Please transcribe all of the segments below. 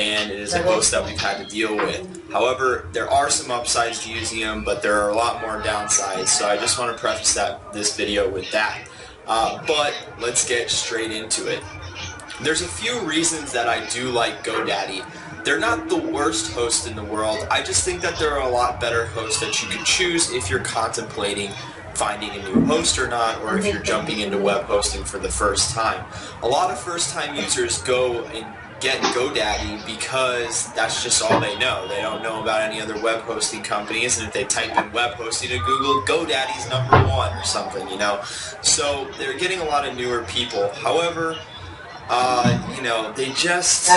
and it is a host that we've had to deal with. However, there are some upsides to using them, but there are a lot more downsides, so I just want to preface this video with that. But let's get straight into it. There's a few reasons that I do like Godaddy. They're not the worst host in the world. I just think that there are a lot better hosts that you can choose if you're contemplating finding a new host or not, or if you're jumping into web hosting for the first time. A lot of first-time users go and get Godaddy because that's just all they know. They don't know about any other web hosting companies, and if they type in web hosting to Google, Godaddy's #1 or something, you know. So they're getting a lot of newer people. However, you know, they just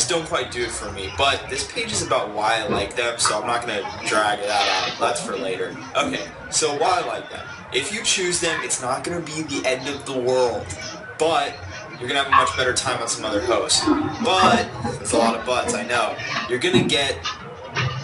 don't quite do it for me. But this page is about why I like them, so I'm not going to drag that out. That's for later. Okay, so why I like them. If you choose them, it's not going to be the end of the world, but you're going to have a much better time on some other hosts. But, there's a lot of buts, I know. You're going to get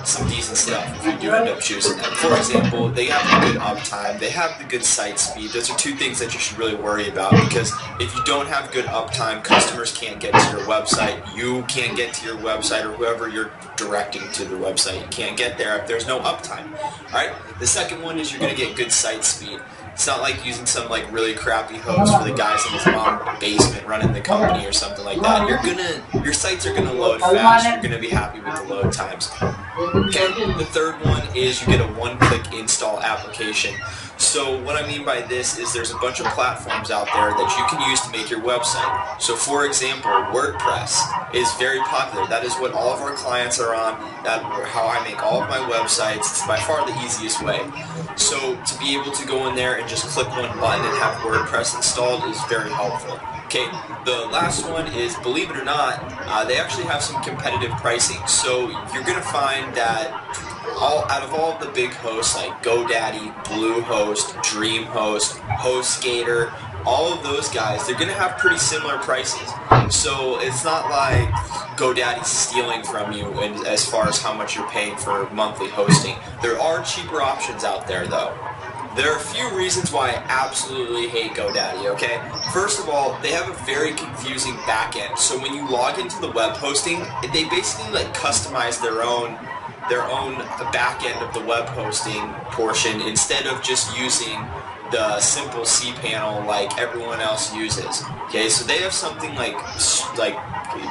some decent stuff if you do end up choosing them. For example, they have the good uptime, they have the good site speed. Those are two things that you should really worry about, because if you don't have good uptime, customers can't get to your website, you can't get to your website, or whoever you're directing to the website, you can't get there if there's no uptime. Alright, the second one is you're going to get good site speed. It's not like using some like really crappy host for the guys in his mom's basement running the company or something like that. Your sites are gonna load fast. You're gonna be happy with the load times. Okay. The third one is you get a one-click install application. So what I mean by this is there's a bunch of platforms out there that you can use to make your website. So for example, WordPress is very popular. That is what all of our clients are on. That's how I make all of my websites. It's by far the easiest way. So to be able to go in there and just click one button and have WordPress installed is very helpful. Okay, the last one is, believe it or not, they actually have some competitive pricing. So you're going to find that out of all of the big hosts like GoDaddy, Bluehost, DreamHost, HostGator, all of those guys, they're going to have pretty similar prices. So it's not like GoDaddy's stealing from you as far as how much you're paying for monthly hosting. There are cheaper options out there though. There are a few reasons why I absolutely hate Godaddy, okay? First of all, they have a very confusing backend. So when you log into the web hosting, they basically like customize their own backend of the web hosting portion instead of just using the simple cPanel like everyone else uses. Okay, so they have something like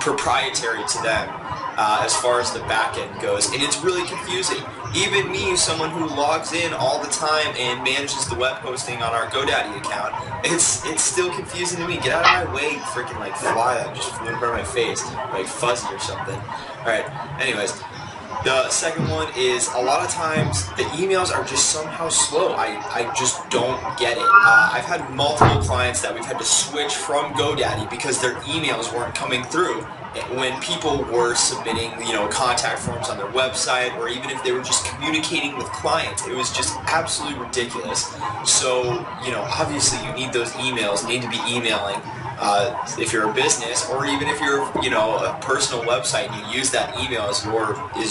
proprietary to them as far as the backend goes, and it's really confusing. Even me, someone who logs in all the time and manages the web hosting on our GoDaddy account, it's still confusing to me. Get out of my way, freaking like fly that just flew in front of my face, like fuzzy or something. Alright, anyways. The second one is a lot of times the emails are just somehow slow. I just don't get it. I've had multiple clients that we've had to switch from GoDaddy because their emails weren't coming through when people were submitting, you know, contact forms on their website, or even if they were just communicating with clients. It was just absolutely ridiculous. So, you know, obviously you need those emails, you need to be emailing. If you're a business, or even if you're, you know, a personal website and you use that email as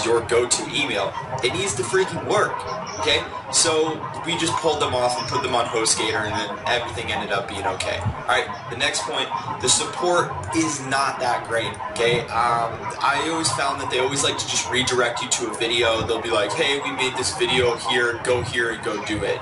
your go-to email, it needs to freaking work, okay? So we just pulled them off and put them on HostGator, and then everything ended up being okay. Alright, the next point, the support is not that great, okay? I always found that they always like to just redirect you to a video. They'll be like, hey, we made this video here and go do it.